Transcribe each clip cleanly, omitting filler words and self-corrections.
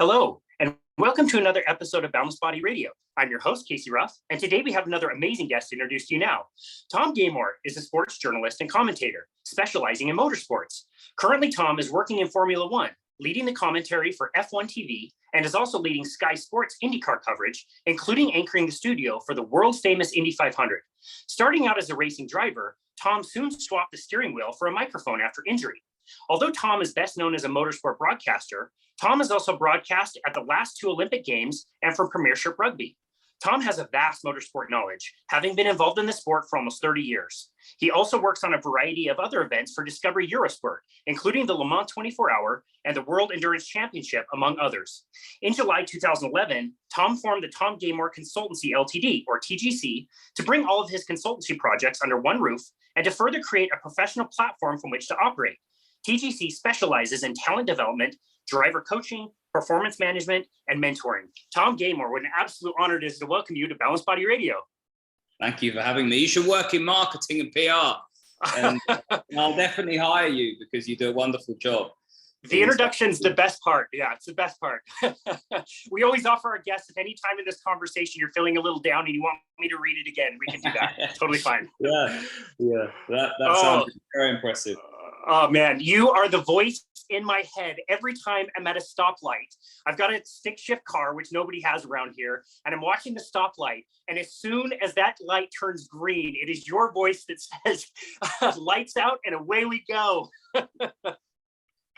Hello, and welcome to another episode of Boundless Body Radio. I'm your host, Casey Ruff, and today we have another amazing guest to introduce to you now. Tom Gaymor is a sports journalist and commentator, specializing in motorsports. Currently, Tom is working in Formula One, leading the commentary for F1 TV, and is also leading Sky Sports Indycar coverage, including anchoring the studio for the world-famous Indy 500. Starting out as a racing driver, Tom soon swapped the steering wheel for a microphone after injury. Although Tom is best known as a motorsport broadcaster, Tom has also broadcast at the last two Olympic Games and for Premiership Rugby. Tom has a vast motorsport knowledge, having been involved in the sport for almost 30 years. He also works on a variety of other events for Discovery Eurosport, including the Le Mans 24-Hour and the World Endurance Championship, among others. In July 2011, Tom formed the Tom Gaymor Consultancy Ltd, or TGC, to bring all of his consultancy projects under one roof and to further create a professional platform from which to operate. TGC specializes in talent development, driver coaching, performance management, and mentoring. Tom Gaymor, what an absolute honor it is to welcome you to Balanced Body Radio. Thank you for having me. You should work in marketing and PR. And I'll definitely hire you because you do a wonderful job. The introduction's the best part. Yeah, it's the best part. We always offer our guests, if any time in this conversation you're feeling a little down and you want me to read it again, we can do that. Totally fine. Yeah. That sounds very impressive. Oh man, you are the voice in my head every time I'm at a stoplight. I've got a stick shift car, which nobody has around here, and I'm watching the stoplight. And as soon as that light turns green, it is your voice that says, lights out and away we go.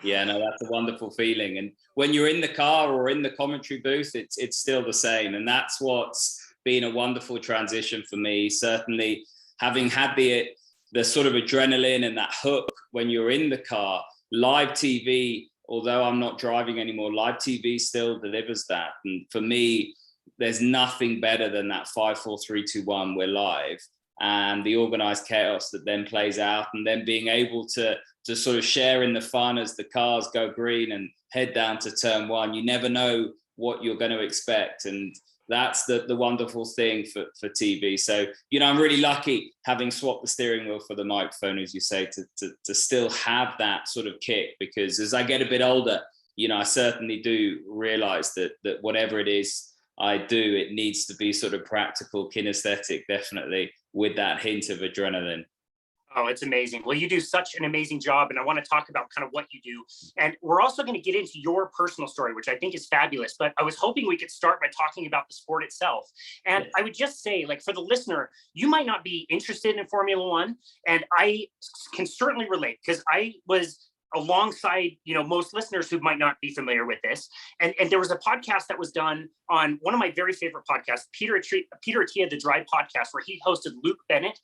Yeah, no, that's a wonderful feeling. And when you're in the car or in the commentary booth, it's still the same. And that's what's been a wonderful transition for me. Certainly having had the sort of adrenaline and that hook when you're in the car, live TV, although I'm not driving anymore, live TV still delivers that. And for me, there's nothing better than that 5, 4, 3, 2, 1, we're live. And the organized chaos that then plays out, and then being able to sort of share in the fun as the cars go green and head down to turn one. You never know what you're going to expect. And that's the wonderful thing for TV. So, I'm really lucky having swapped the steering wheel for the microphone, as you say, to still have that sort of kick, because as I get a bit older, I certainly do realize that whatever it is I do, it needs to be sort of practical, kinesthetic, definitely, with that hint of adrenaline. Oh, it's amazing. Well, you do such an amazing job, and I want to talk about kind of what you do. And we're also going to get into your personal story, which I think is fabulous. But I was hoping we could start by talking about the sport itself. And I would just say, like, for the listener, you might not be interested in Formula One, and I can certainly relate because I was alongside, most listeners who might not be familiar with this. And there was a podcast that was done on one of my very favorite podcasts, Peter Attia, the Drive podcast, where he hosted Luke Bennett,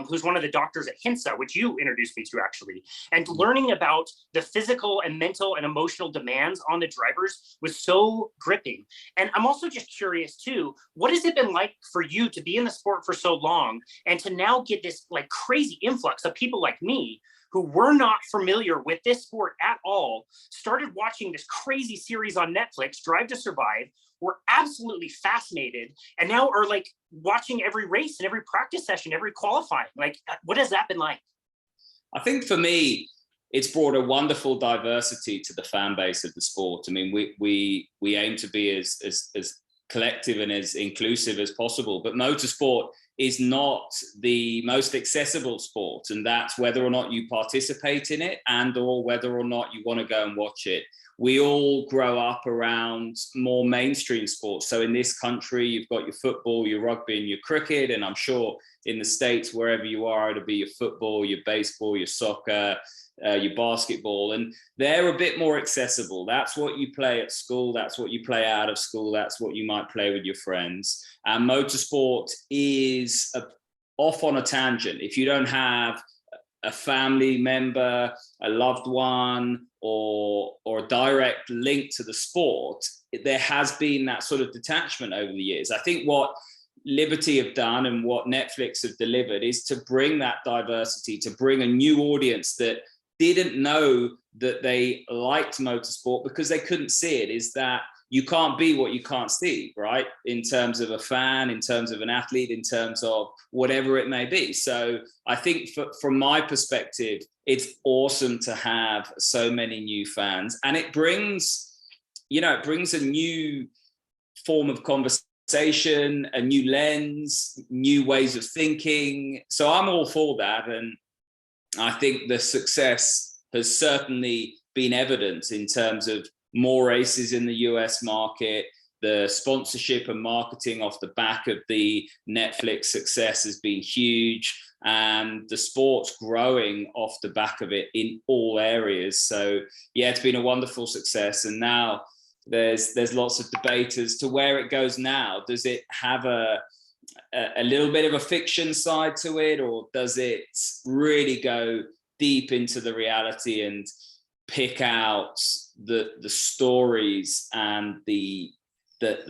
who's one of the doctors at HINSA, which you introduced me to actually. And learning about the physical and mental and emotional demands on the drivers was so gripping. And I'm also just curious too, what has it been like for you to be in the sport for so long and to now get this like crazy influx of people like me who were not familiar with this sport at all, started watching this crazy series on Netflix, Drive to Survive, were absolutely fascinated, and now are like watching every race and every practice session, every qualifying. Like, what has that been like? I think for me, it's brought a wonderful diversity to the fan base of the sport. I mean, we aim to be as collective and as inclusive as possible, but motorsport is not the most accessible sport, and that's whether or not you participate in it and or whether or not you want to go and watch it. We all grow up around more mainstream sports. So in this country, you've got your football, your rugby, and your cricket, and I'm sure in the States, wherever you are, it'll be your football, your baseball, your soccer, your basketball, and they're a bit more accessible. That's what you play at school. That's what you play out of school. That's what you might play with your friends. And motorsport is off on a tangent. If you don't have a family member, a loved one, or a direct link to the sport, there has been that sort of detachment over the years. I think what Liberty have done and what Netflix have delivered is to bring that diversity, to bring a new audience that didn't know that they liked motorsport because they couldn't see it, is that you can't be what you can't see, right? In terms of a fan, in terms of an athlete, in terms of whatever it may be. So I think from my perspective, it's awesome to have so many new fans, and it brings, it brings a new form of conversation, a new lens, new ways of thinking. So I'm all for that. And I think the success has certainly been evident in terms of more races in the US market. The sponsorship and marketing off the back of the Netflix success has been huge, and the sport's growing off the back of it in all areas. So yeah, it's been a wonderful success. And now there's lots of debate as to where it goes now. Does it have a little bit of a fiction side to it, or does it really go deep into the reality and pick out the stories and the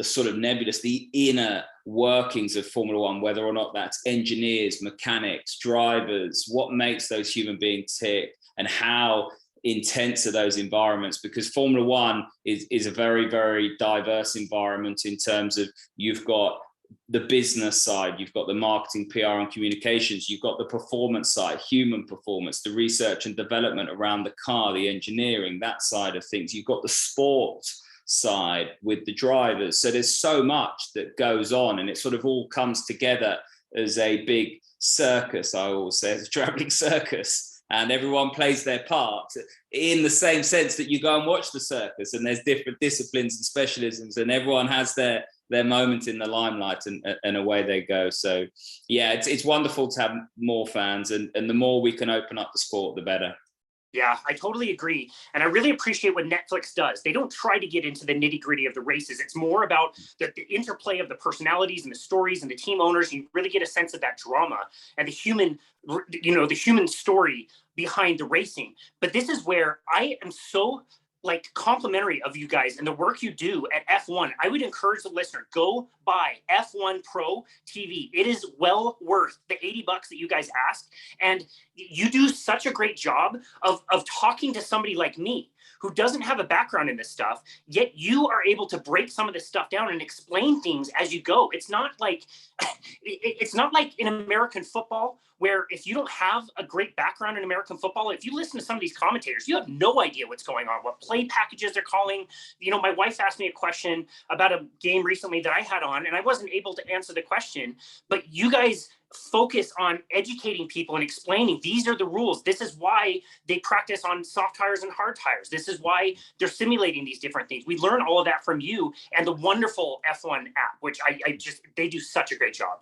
sort of nebulous, the inner workings of Formula One, whether or not that's engineers, mechanics, drivers, what makes those human beings tick, and how intense are those environments? Because Formula One is a very, very diverse environment in terms of, you've got the business side, you've got the marketing, PR and communications, you've got the performance side, human performance, the research and development around the car, the engineering, that side of things. You've got the sport side with the drivers. So there's so much that goes on, and it sort of all comes together as a big circus. I always say it's a traveling circus, and everyone plays their part in the same sense that you go and watch the circus, and there's different disciplines and specialisms, and everyone has their moment in the limelight, and away they go. So yeah, it's wonderful to have more fans, and the more we can open up the sport, the better. Yeah, I totally agree. And I really appreciate what Netflix does. They don't try to get into the nitty gritty of the races. It's more about the interplay of the personalities and the stories and the team owners. You really get a sense of that drama and the human, the human story behind the racing. But this is where I am so complimentary of you guys and the work you do at F1. I would encourage the listener, go buy F1 Pro TV. It is well worth the $80 that you guys asked. And you do such a great job of talking to somebody like me who doesn't have a background in this stuff, yet you are able to break some of this stuff down and explain things as you go. It's not like in American football, where if you don't have a great background in American football, if you listen to some of these commentators, you have no idea what's going on, what play packages they're calling. My wife asked me a question about a game recently that I had on, and I wasn't able to answer the question, but you guys focus on educating people and explaining these are the rules. This is why they practice on soft tires and hard tires. This is why they're simulating these different things. We learn all of that from you and the wonderful F1 app, which they do such a great job.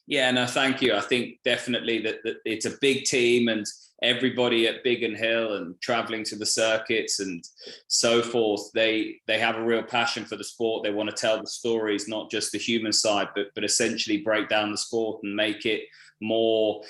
Yeah, no, thank you. I think definitely that it's a big team, and everybody at Biggin Hill and traveling to the circuits and so forth, they have a real passion for the sport. They want to tell the stories, not just the human side, but essentially break down the sport and make it more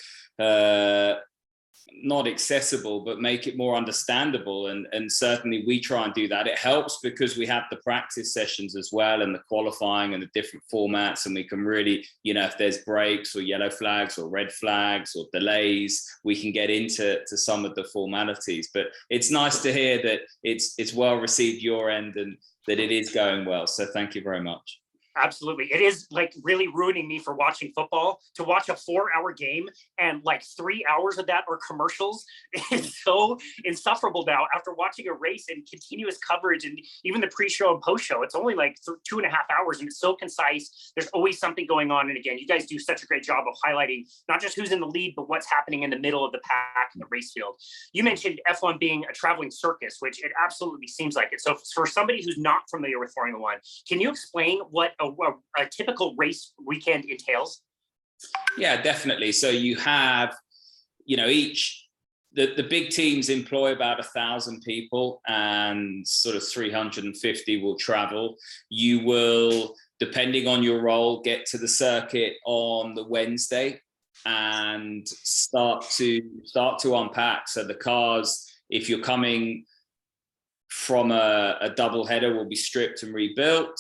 not accessible, but make it more understandable. And certainly we try and do that. It helps because we have the practice sessions as well, and the qualifying and the different formats, and we can really, if there's breaks or yellow flags or red flags or delays, we can get into some of the formalities. But it's nice to hear that it's well received your end and that it is going well. So thank you very much. Absolutely. It is really ruining me for watching football. To watch a 4-hour game and 3 hours of that are commercials is so insufferable now after watching a race and continuous coverage, and even the pre-show and post-show. It's only 2.5 hours, and it's so concise. There's always something going on. And again, you guys do such a great job of highlighting not just who's in the lead, but what's happening in the middle of the pack in the race field. You mentioned F1 being a traveling circus, which it absolutely seems like it. So for somebody who's not familiar with Formula One, can you explain what a typical race weekend entails? Yeah, definitely. So you have, the big teams employ about 1,000 people, and sort of 350 will travel. You will, depending on your role, get to the circuit on the Wednesday and start to unpack. So the cars, if you're coming from a double header, will be stripped and rebuilt.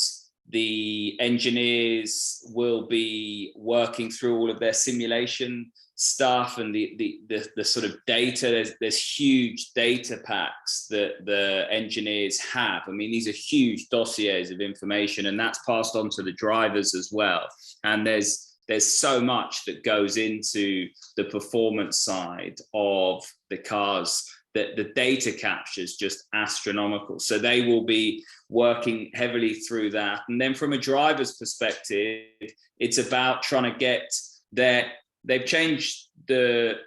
The engineers will be working through all of their simulation stuff and the sort of data. There's huge data packs that the engineers have. I mean, these are huge dossiers of information, and that's passed on to the drivers as well. And there's so much that goes into the performance side of the cars the data capture is just astronomical. So they will be working heavily through that. And then from a driver's perspective, it's about trying to get they've changed the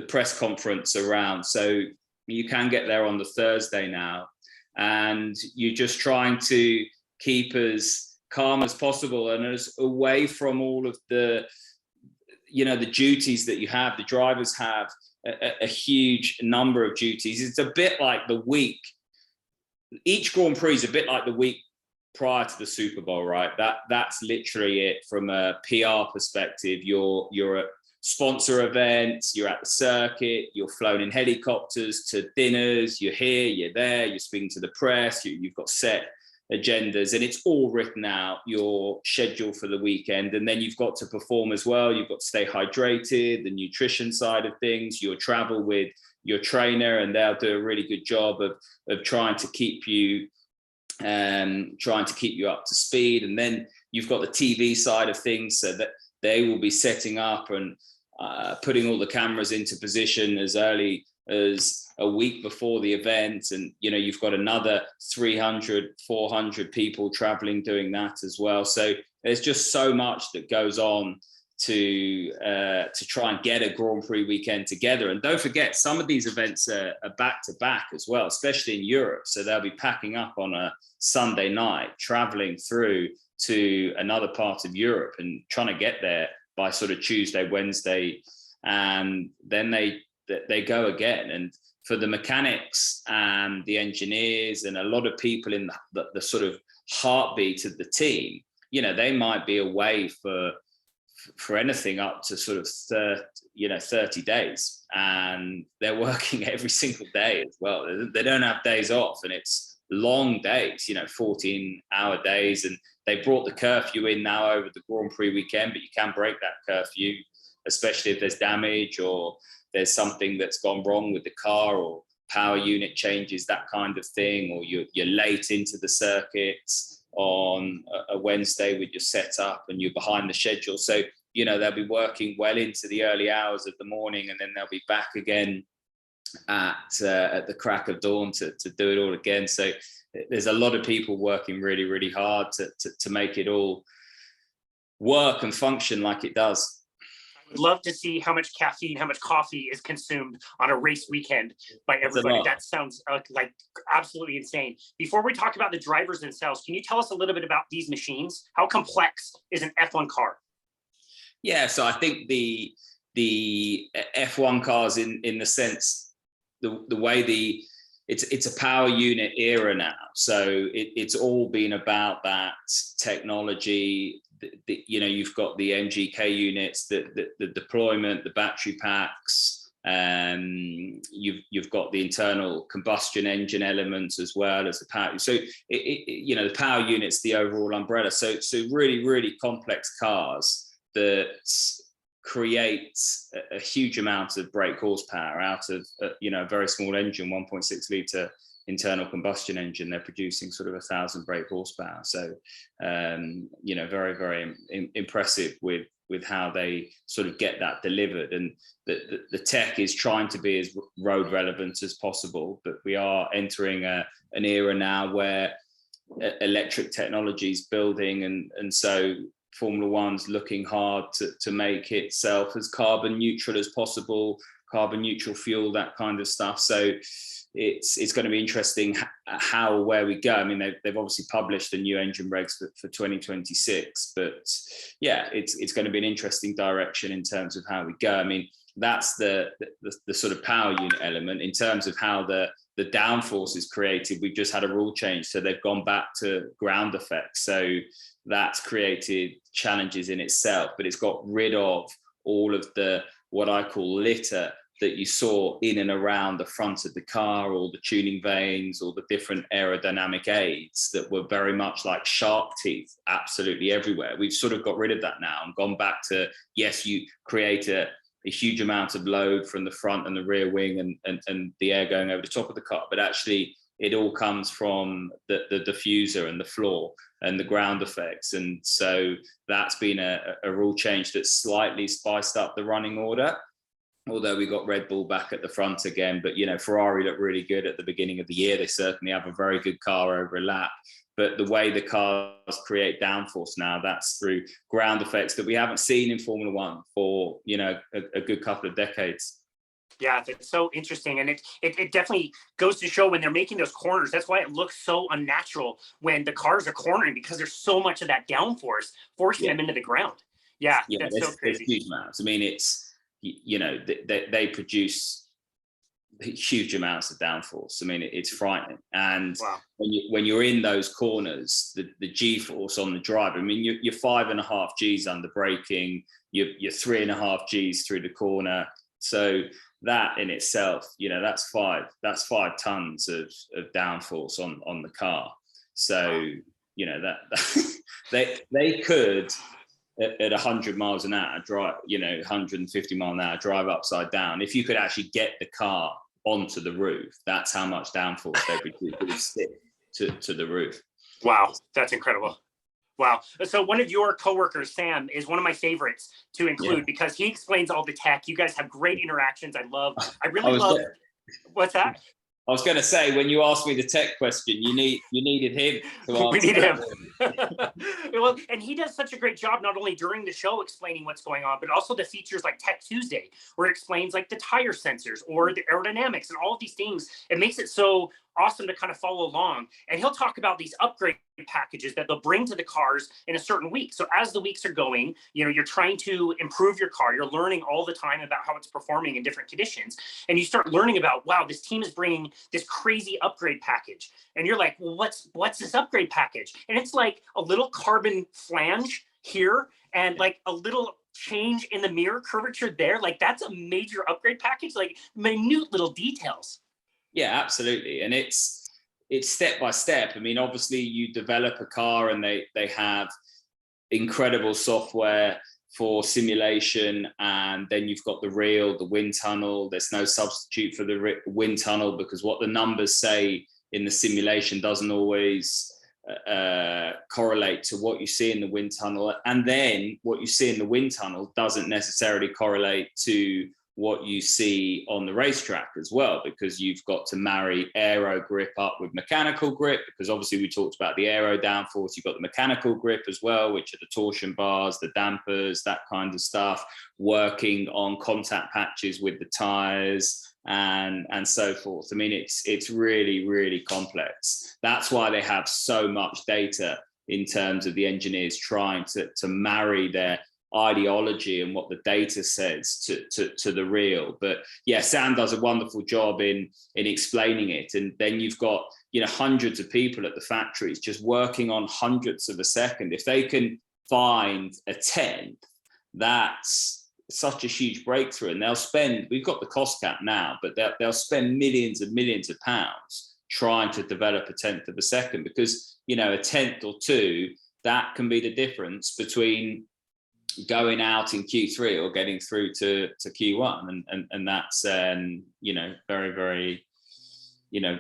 press conference around. So you can get there on the Thursday now, and you're just trying to keep as calm as possible and as away from all of the duties that you have. The drivers have a huge number of duties. It's a bit like the week. Each Grand Prix is a bit like the week prior to the Super Bowl, right? That's literally it from a PR perspective. You're at sponsor events, you're at the circuit, you're flown in helicopters to dinners, you're here, you're there, you're speaking to the press, you've got set agendas, and it's all written out, your schedule for the weekend. And then you've got to perform as well. You've got to stay hydrated, the nutrition side of things, your travel with your trainer, and they'll do a really good job of trying to keep you up to speed. And then you've got the TV side of things, so that they will be setting up and putting all the cameras into position as early as a week before the event. And you've got another 300, 400 people traveling doing that as well. So there's just so much that goes on to try and get a Grand Prix weekend together. And don't forget, some of these events are back to back as well, especially in Europe. So they'll be packing up on a Sunday night, traveling through to another part of Europe and trying to get there by sort of Tuesday, Wednesday, and then they go again. And for the mechanics and the engineers and a lot of people in the sort of heartbeat of the team, they might be away for anything up to sort of 30 days, and they're working every single day as well. They don't have days off, and it's long days, 14-hour days. And they brought the curfew in now over the Grand Prix weekend, but you can break that curfew, especially if there's damage or there's something that's gone wrong with the car or power unit changes, that kind of thing, or you're late into the circuits on a Wednesday with your setup and you're behind the schedule. So, they'll be working well into the early hours of the morning, and then they'll be back again at the crack of dawn to do it all again. So there's a lot of people working really, really hard to make it all work and function like it does. I would love to see how much caffeine, how much coffee is consumed on a race weekend by everybody. That sounds like absolutely insane. Before we talk about the drivers themselves, can you tell us a little bit about these machines? How complex is an F1 car? Yeah, so I think the F1 cars, in the sense, the way it's a power unit era now. So it's all been about that technology. You've got the MGK units, the deployment, the battery packs, you've got the internal combustion engine elements as well as the power. So the power unit's the overall umbrella. So really, really complex cars that creates a huge amount of brake horsepower out of a very small engine, 1.6 litre internal combustion engine. They're producing sort of 1,000 brake horsepower. So very, very impressive with how they sort of get that delivered. And the tech is trying to be as road relevant as possible, but we are entering an era now where electric technology is building, and so Formula One's looking hard to make itself as carbon neutral as possible, carbon neutral fuel, that kind of stuff. So it's going to be interesting where we go. I mean, they've obviously published the new engine regs for 2026, but yeah, it's going to be an interesting direction in terms of how we go. I mean, that's the sort of power unit element. In terms of how the downforce is created, we've just had a rule change, so they've gone back to ground effects. So that's created challenges in itself, but it's got rid of all of the what I call litter that you saw in and around the front of the car, or the tuning vanes, or the different aerodynamic aids that were very much like shark teeth absolutely everywhere. We've sort of got rid of that now and gone back to, yes, you create a huge amount of load from the front and the rear wing and the air going over the top of the car, but actually it all comes from the diffuser and the floor and the ground effects. And so that's been a rule change that's slightly spiced up the running order. although we got Red Bull back at the front again. But, you know, Ferrari looked really good at the beginning of the year. They certainly have a very good car over a lap. But the way the cars create downforce now, that's through ground effects that we haven't seen in Formula One for, you know, a good couple of decades. Yeah, that's so interesting. And it definitely goes to show when they're making those corners, that's why it looks so unnatural when the cars are cornering, because there's so much of that downforce forcing them into the ground. Yeah, that's so crazy. Huge amounts. I mean, it's, you know, they produce huge amounts of downforce. I mean, it's frightening. And when you're in those corners, the G-force on the driver, I mean, you're 5.5 Gs under braking, you're 3.5 Gs through the corner. So that in itself, you know, that's 5 tons of downforce on the car. So, you know, that they could at 100 miles an hour drive, you know, 150 mile an hour drive upside down. If you could actually get the car onto the roof, that's how much downforce they would stick to the roof. Wow, that's incredible. Wow. So one of your coworkers, Sam, is one of my favorites to include because he explains all the tech. You guys have great interactions. I really love. What's that? I was going to say, when you asked me the tech question, you needed him to answer. We need him. Well, and he does such a great job, not only during the show explaining what's going on, but also the features like Tech Tuesday, where it explains like the tire sensors or the aerodynamics and all of these things. It makes it so awesome to kind of follow along. And he'll talk about these upgrade packages that they'll bring to the cars in a certain week. So as the weeks are going, you know, you're trying to improve your car. You're learning all the time about how it's performing in different conditions. And you start learning about, wow, this team is bringing this crazy upgrade package. And you're like, well, what's this upgrade package? And it's like a little carbon flange here and like a little change in the mirror curvature there. Like that's a major upgrade package, like minute little details. Yeah, absolutely. And it's step by step. I mean, obviously you develop a car and they have incredible software for simulation, and then you've got the wind tunnel. There's no substitute for the wind tunnel, because what the numbers say in the simulation doesn't always correlate to what you see in the wind tunnel. And then what you see in the wind tunnel doesn't necessarily correlate to what you see on the racetrack as well, because you've got to marry aero grip up with mechanical grip, because obviously we talked about the aero downforce. You've got the mechanical grip as well, which are the torsion bars, the dampers, that kind of stuff, working on contact patches with the tires and so forth. I mean, it's really, really complex. That's why they have so much data in terms of the engineers trying to marry their ideology and what the data says to the real. But yeah, Sam does a wonderful job in explaining it. And then you've got, you know, hundreds of people at the factories just working on hundredths of a second. If they can find a tenth, that's such a huge breakthrough. And we've got the cost cap now, but they'll spend millions and millions of pounds trying to develop a tenth of a second, because, you know, a tenth or two, that can be the difference between going out in Q3 or getting through to Q1, and that's you know, very, very, you know,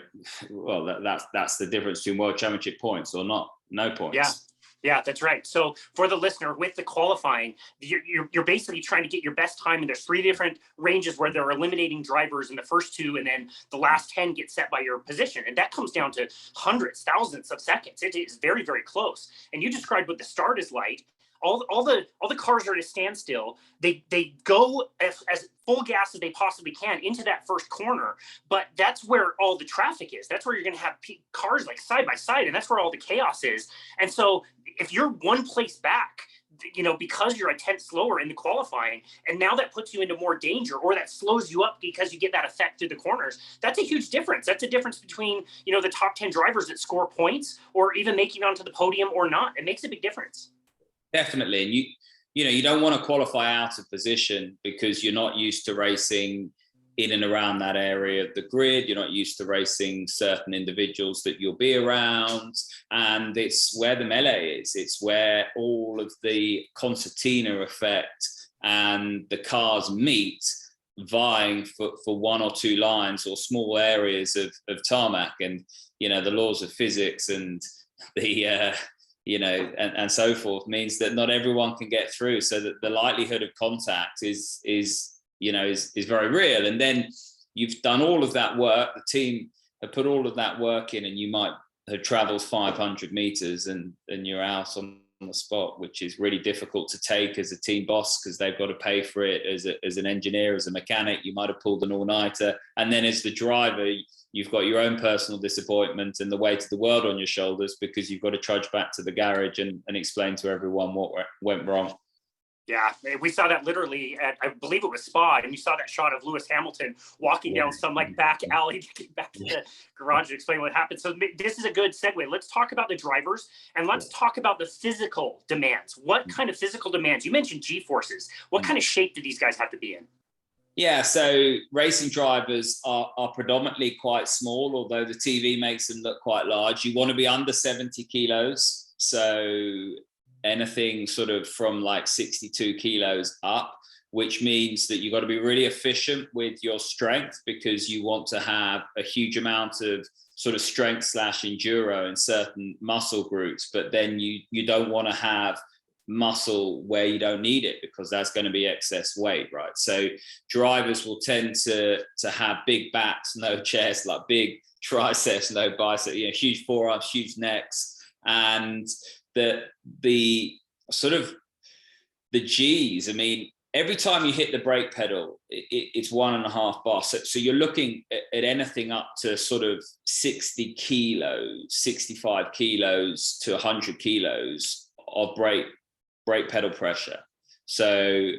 well, that's the difference between World Championship points or no points. Yeah, that's right. So for the listener, with the qualifying, you're basically trying to get your best time, and there's 3 different ranges where they're eliminating drivers in the first 2, and then the last 10 get set by your position, and that comes down to hundreds, thousands of seconds. It is very, very close. And you described what the start is like. All the cars are at a standstill. They go as full gas as they possibly can into that first corner, but that's where all the traffic is. That's where you're going to have cars like side by side, and that's where all the chaos is. And so if you're one place back, you know, because you're a tenth slower in the qualifying, and now that puts you into more danger, or that slows you up because you get that effect through the corners, that's a huge difference. That's a difference between, you know, the top 10 drivers that score points or even making it onto the podium or not. It makes a big difference. Definitely. And you know, you don't want to qualify out of position because you're not used to racing in and around that area of the grid. You're not used to racing certain individuals that you'll be around. And it's where the melee is. It's where all of the concertina effect and the cars meet, vying for 1 or 2 lines or small areas of tarmac. And, you know, the laws of physics and the you know, and so forth means that not everyone can get through, so that the likelihood of contact is is very real. And then you've done all of that work, the team have put all of that work in, and you might have traveled 500 meters and you're out on the spot, which is really difficult to take as a team boss, because they've got to pay for it. As an engineer, as a mechanic, you might have pulled an all-nighter, and then as the driver, you've got your own personal disappointment and the weight of the world on your shoulders, because you've got to trudge back to the garage and explain to everyone what went wrong. Yeah, we saw that literally at, I believe it was Spa, and you saw that shot of Lewis Hamilton walking down some like back alley to get back to the garage and explain what happened. So this is a good segue. Let's talk about the drivers, and let's talk about the physical demands. What kind of physical demands? You mentioned G-forces. What kind of shape do these guys have to be in? Yeah, so racing drivers are predominantly quite small, although the TV makes them look quite large. You want to be under 70 kilos. So anything sort of from like 62 kilos up, which means that you've got to be really efficient with your strength, because you want to have a huge amount of sort of strength / enduro in certain muscle groups, but then you don't want to have muscle where you don't need it, because that's going to be excess weight, right? So drivers will tend to have big backs, no chest, like big triceps, no biceps, huge forearms, huge necks, and the sort of the G's. I mean, every time you hit the brake pedal, it's 1.5 bar. So you're looking at anything up to sort of 60 kilos, 65 kilos to 100 kilos of brake pedal pressure. So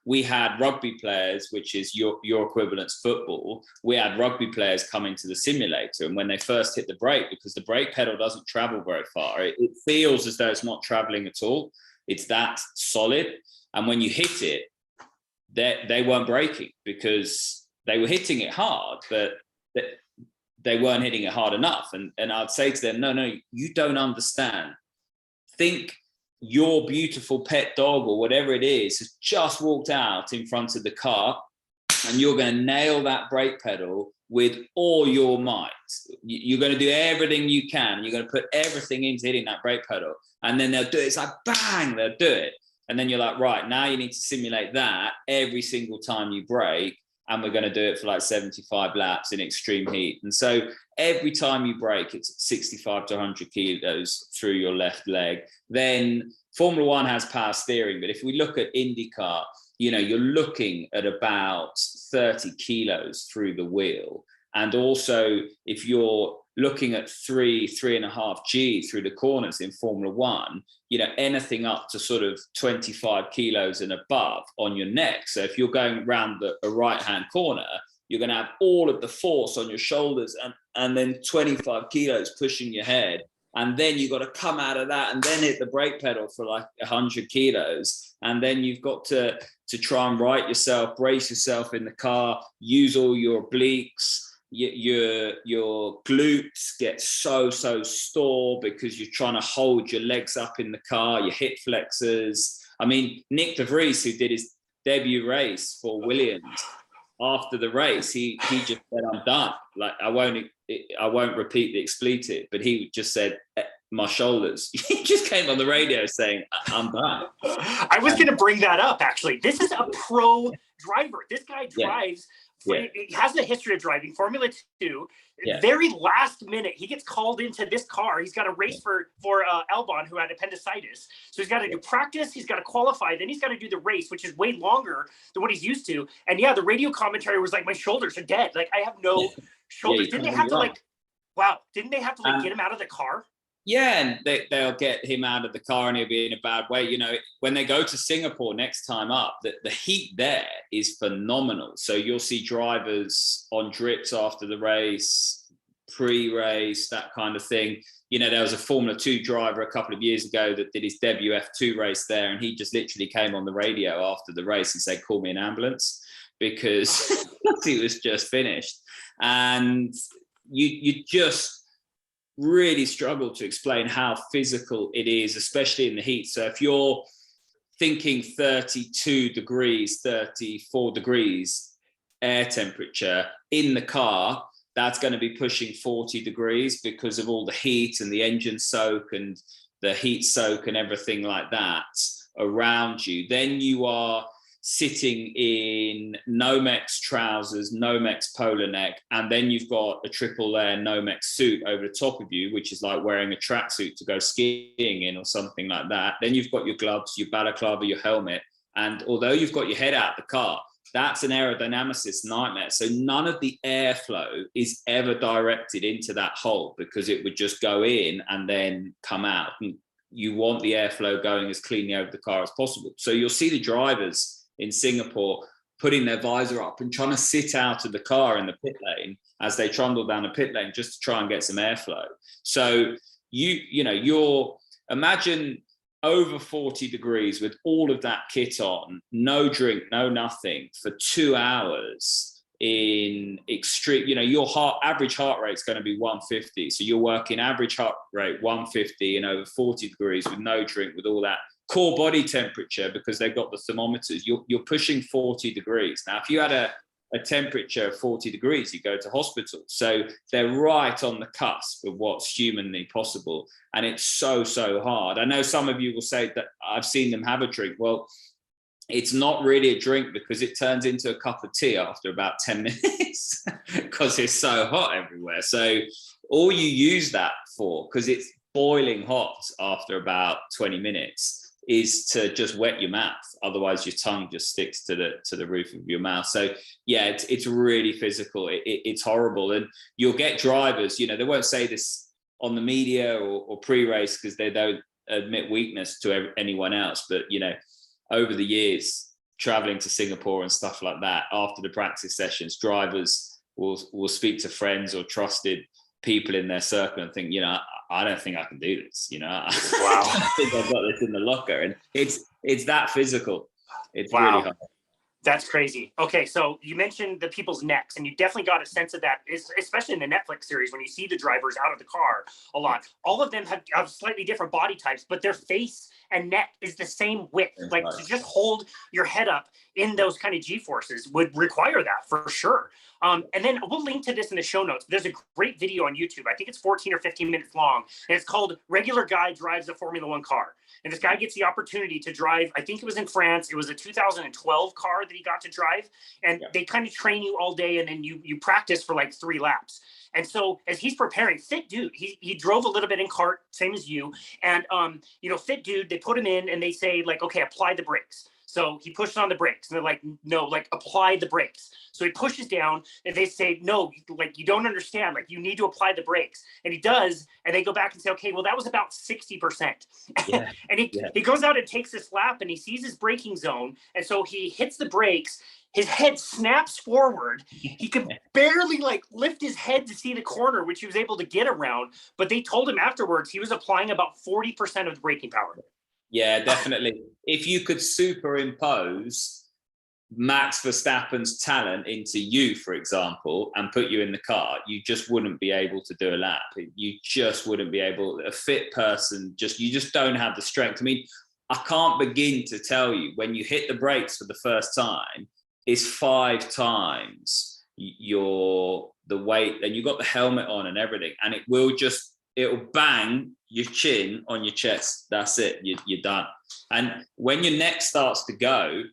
we had rugby players, which is your equivalent's football. We had rugby players coming to the simulator, and when they first hit the brake, because the brake pedal doesn't travel very far, it feels as though it's not traveling at all. It's that solid. And when you hit it, they weren't braking, because they were hitting it hard, but they weren't hitting it hard enough. And I'd say to them, no, you don't understand. Think your beautiful pet dog or whatever it is has just walked out in front of the car, and you're going to nail that brake pedal with all your might. You're going to do everything you can. You're going to put everything into hitting that brake pedal, and then they'll do it. It's like bang, they'll do it. And then you're like, right, now you need to simulate that every single time you brake, and we're going to do it for like 75 laps in extreme heat. And so every time you brake, it's 65 to 100 kilos through your left leg. Then Formula One has power steering, but if we look at IndyCar, you're looking at about 30 kilos through the wheel. And also, if you're looking at 3.5 G through the corners in Formula One, anything up to sort of 25 kilos and above on your neck. So if you're going around a right-hand corner, you're going to have all of the force on your shoulders and then 25 kilos pushing your head. And then you've got to come out of that and then hit the brake pedal for like 100 kilos. And then you've got to try and right yourself, brace yourself in the car, use all your obliques. Your glutes get so sore because you're trying to hold your legs up in the car, your hip flexors. I mean, Nick de Vries, who did his debut race for Williams, after the race, he just said, "I'm done. Like I won't repeat the expletive," but he just said, "My shoulders." He just came on the radio saying, "I'm done." I was going to bring that up. Actually, this is a pro driver. This guy drives. Yeah. He has a history of driving Formula 2. Yeah. Very last minute, he gets called into this car. He's got to race for Albon, who had appendicitis. So he's got to do practice. He's got to qualify. Then he's got to do the race, which is way longer than what he's used to. And yeah, the radio commentary was like, "My shoulders are dead. Like I have no shoulders." Didn't they have to Didn't they have to get him out of the car? Yeah, and they'll get him out of the car and he'll be in a bad way. When they go to Singapore next time up, the heat there is phenomenal. So you'll see drivers on drips after the race, pre-race, that kind of thing. There was a Formula 2 driver a couple of years ago that did his debut F2 race there, and he just literally came on the radio after the race and said, "Call me an ambulance," because he was just finished. And you just really struggle to explain how physical it is, especially in the heat. So if you're thinking 32 degrees, 34 degrees air temperature in the car, that's going to be pushing 40 degrees because of all the heat and the engine soak and the heat soak and everything like that around you. Then you are sitting in Nomex trousers, Nomex polo neck, and then you've got a triple layer Nomex suit over the top of you, which is like wearing a tracksuit to go skiing in or something like that. Then you've got your gloves, your balaclava, your helmet. And although you've got your head out the car, that's an aerodynamicist nightmare. So none of the airflow is ever directed into that hole, because it would just go in and then come out. And you want the airflow going as cleanly over the car as possible. So you'll see the drivers in Singapore putting their visor up and trying to sit out of the car in the pit lane as they trundle down the pit lane just to try and get some airflow. So you're imagine over 40 degrees with all of that kit on, no drink, no nothing, for 2 hours in extreme, your average heart rate is going to be 150. So you're working average heart rate 150 and over 40 degrees with no drink, with all that core body temperature, because they've got the thermometers, you're pushing 40 degrees. Now, if you had a temperature of 40 degrees, you go to hospital. So they're right on the cusp of what's humanly possible. And it's so, so hard. I know some of you will say that I've seen them have a drink. Well, it's not really a drink, because it turns into a cup of tea after about 10 minutes because it's so hot everywhere. So all you use that for, because it's boiling hot after about 20 minutes, is to just wet your mouth. Otherwise your tongue just sticks to the roof of your mouth. So yeah, it's really physical. It's horrible. And you'll get drivers, they won't say this on the media or pre-race because they don't admit weakness to anyone else. But, over the years, traveling to Singapore and stuff like that, after the practice sessions, drivers will speak to friends or trusted people in their circle and think, I don't think I can do this. Wow. I think I've got this in the locker. And it's that physical. It's really hard. That's crazy. Okay, so you mentioned the people's necks, and you definitely got a sense of that, especially in the Netflix series, when you see the drivers out of the car a lot. All of them have slightly different body types, but their face and neck is the same width. Like, to just hold your head up in those kind of G-forces would require that for sure. And then we'll link to this in the show notes. There's a great video on YouTube. I think it's 14 or 15 minutes long, and it's called Regular Guy Drives a Formula One Car. And this guy gets the opportunity to drive, I think it was in France. It was a 2012 car that he got to drive. And they kind of train you all day, and then you practice for like 3 laps. And so as he's preparing, fit dude, he drove a little bit in kart, same as you. And, fit dude, they put him in and they say like, okay, apply the brakes. So he pushes on the brakes, and they're like, no, like, apply the brakes. So he pushes down, and they say, no, like, you don't understand. Like, you need to apply the brakes. And he does. And they go back and say, okay, well, that was about 60%. Yeah. And he goes out and takes this lap, and he sees his braking zone. And so he hits the brakes. His head snaps forward. He could barely like lift his head to see the corner, which he was able to get around. But they told him afterwards he was applying about 40% of the braking power. Yeah, definitely. If you could superimpose Max Verstappen's talent into you, for example, and put you in the car, you just wouldn't be able to do a lap. You just wouldn't be able. A fit person, you just don't have the strength. I mean, I can't begin to tell you, when you hit the brakes for the first time, it's 5 times the weight, and you got the helmet on and everything, and it'll bang your chin on your chest. That's it. You're done. And when your neck starts to go,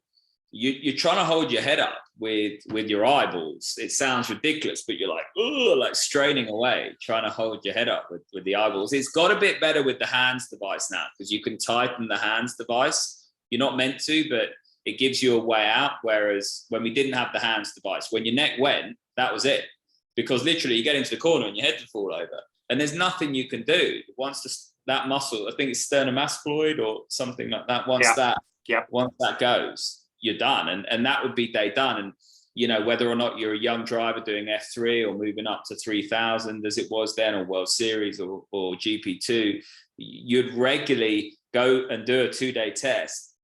you're trying to hold your head up with your eyeballs. It sounds ridiculous, but you're like straining away, trying to hold your head up with the eyeballs. It's got a bit better with the hands device now, because you can tighten the hands device. You're not meant to, but it gives you a way out. Whereas when we didn't have the hands device, when your neck went, that was it. Because literally you get into the corner and your head will fall over. And there's nothing you can do. Once that muscle, I think it's sternum-masculoid or something like that. Once that goes, you're done. And that would be day done. And, whether or not you're a young driver doing F3 or moving up to 3000 as it was then, or World Series or GP2, you'd regularly go and do a 2-day test.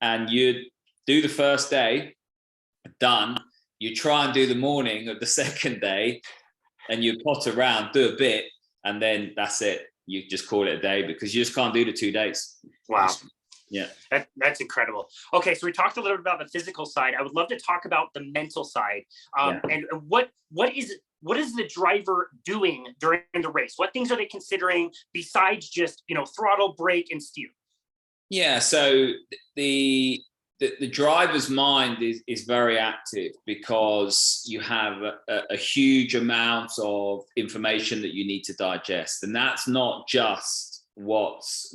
And you'd do the first day, done. You try and do the morning of the second day, and you pot around, do a bit, and then that's it. You just call it a day, because you just can't do the 2 days. Wow. Yeah. That's incredible. Okay, so we talked a little bit about the physical side. I would love to talk about the mental side. And what is the driver doing during the race? What things are they considering besides just, throttle, brake, and steer? Yeah, so the the driver's mind is very active because you have a huge amount of information that you need to digest, and that's not just what's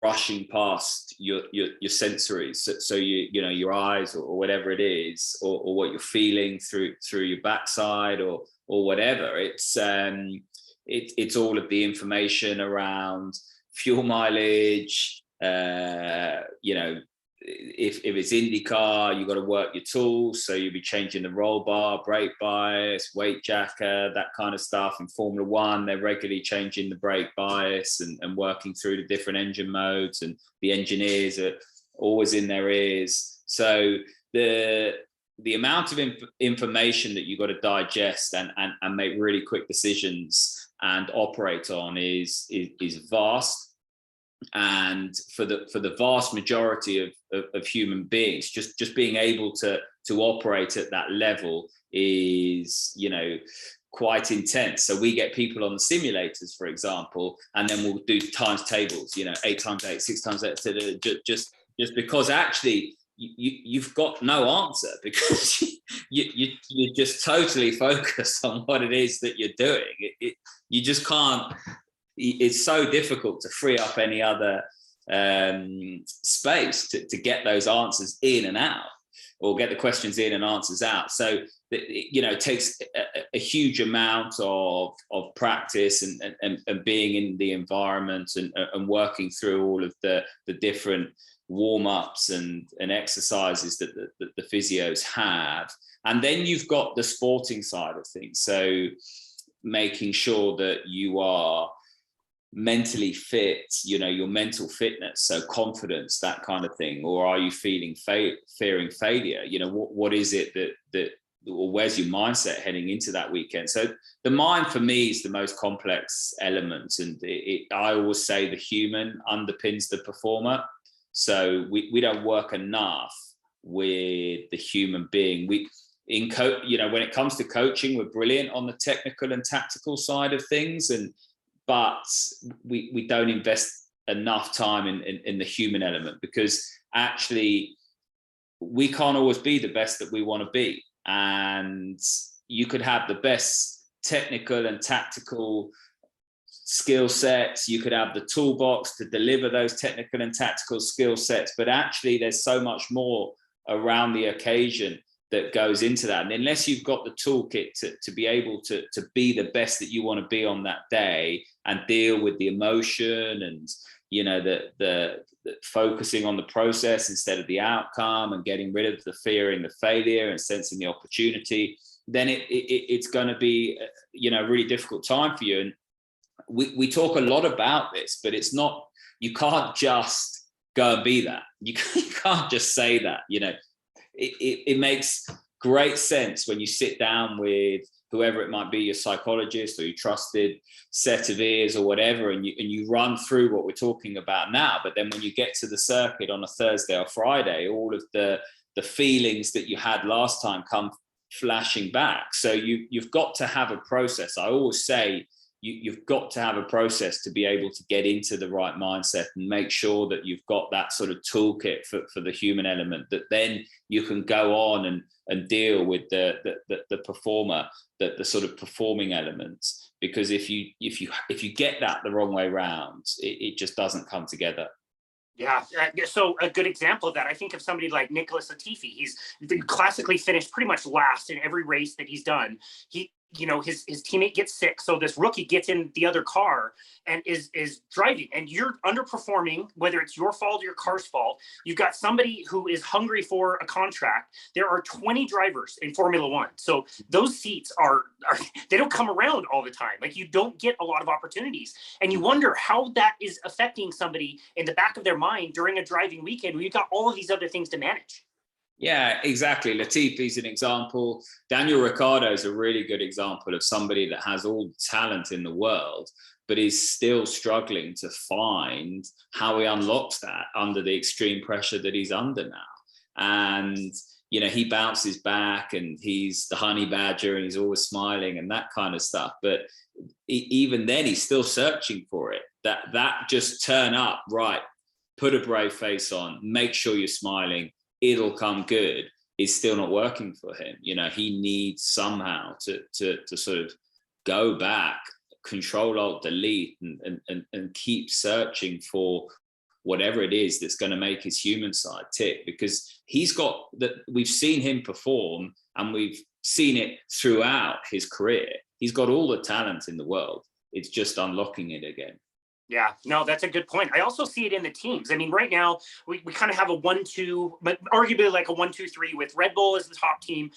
rushing past your sensories. So you know, your eyes or whatever it is, or what you're feeling through your backside or whatever. It's all of the information around fuel mileage. You know, if it's IndyCar, you've got to work your tools, so you'll be changing the roll bar, brake bias, weight jacker, that kind of stuff. In Formula One, they're regularly changing the brake bias and working through the different engine modes, and the engineers are always in their ears. So the amount of information that you've got to digest and make really quick decisions and operate on is vast. And for the vast majority of human beings, just being able to operate at that level is, you know, quite intense. So we get people on the simulators, for example, and then we'll do times tables, you know, 8 times 8, 6 times 8, just because actually you've got no answer, because you're just totally focused on what it is that you're doing. You just can't. It's so difficult to free up any other space to get those answers in and out, or get the questions in and answers out. So, you know, it takes a huge amount of practice and being in the environment and working through all of the different warm-ups and exercises that the physios have. And then you've got the sporting side of things. So making sure that you are mentally fit, you know, your mental fitness, so confidence, that kind of thing. Or are you feeling fearing failure? You know, what is it that or where's your mindset heading into that weekend? So the mind for me is the most complex element, and I always say the human underpins the performer. So we don't work enough with the human being. You know, when it comes to coaching, we're brilliant on the technical and tactical side of things, but we don't invest enough time in the human element, because actually we can't always be the best that we want to be. And you could have the best technical and tactical skill sets, you could have the toolbox to deliver those technical and tactical skill sets, but actually there's so much more around the occasion that goes into that. And unless you've got the toolkit to be able to be the best that you want to be on that day, and deal with the emotion, and, you know, the focusing on the process instead of the outcome, and getting rid of the fear and the failure and sensing the opportunity, then it's going to be, you know, a really difficult time for you. And we talk a lot about this, but it's not, you can't just go and be that. You can't just say that, you know. It makes great sense when you sit down with whoever it might be, your psychologist or your trusted set of ears or whatever, and you run through what we're talking about now. But then when you get to the circuit on a Thursday or Friday, all of the feelings that you had last time come flashing back. So you've got to have a process. I always say you've got to have a process to be able to get into the right mindset and make sure that you've got that sort of toolkit for the human element, that then you can go on and deal with the performer, the sort of performing elements. Because if you get that the wrong way round, it just doesn't come together. Yeah. So a good example of that, I think of somebody like Nicholas Latifi. He's classically finished pretty much last in every race that he's done. You know, his teammate gets sick, so this rookie gets in the other car and is driving, and you're underperforming, whether it's your fault or your car's fault. You've got somebody who is hungry for a contract. There are 20 drivers in Formula One, so those seats are they don't come around all the time. Like, you don't get a lot of opportunities, and you wonder how that is affecting somebody in the back of their mind during a driving weekend where you've got all of these other things to manage. Yeah, exactly. Latifi's an example. Daniel Ricciardo is a really good example of somebody that has all the talent in the world, but is still struggling to find how he unlocks that under the extreme pressure that he's under now. And, you know, he bounces back, and he's the honey badger, and he's always smiling and that kind of stuff. But even then, he's still searching for it. That just turn up, right, put a brave face on, make sure you're smiling, it'll come good is still not working for him. You know, he needs somehow to sort of go back, Control Alt Delete, and keep searching for whatever it is that's going to make his human side tick, because he's got that. We've seen him perform, and we've seen it throughout his career. He's got all the talent in the world. It's just unlocking it again. Yeah, no, that's a good point. I also see it in the teams. I mean, right now we kind of have a 1-2, but arguably like a 1-2-3 with Red Bull as the top team,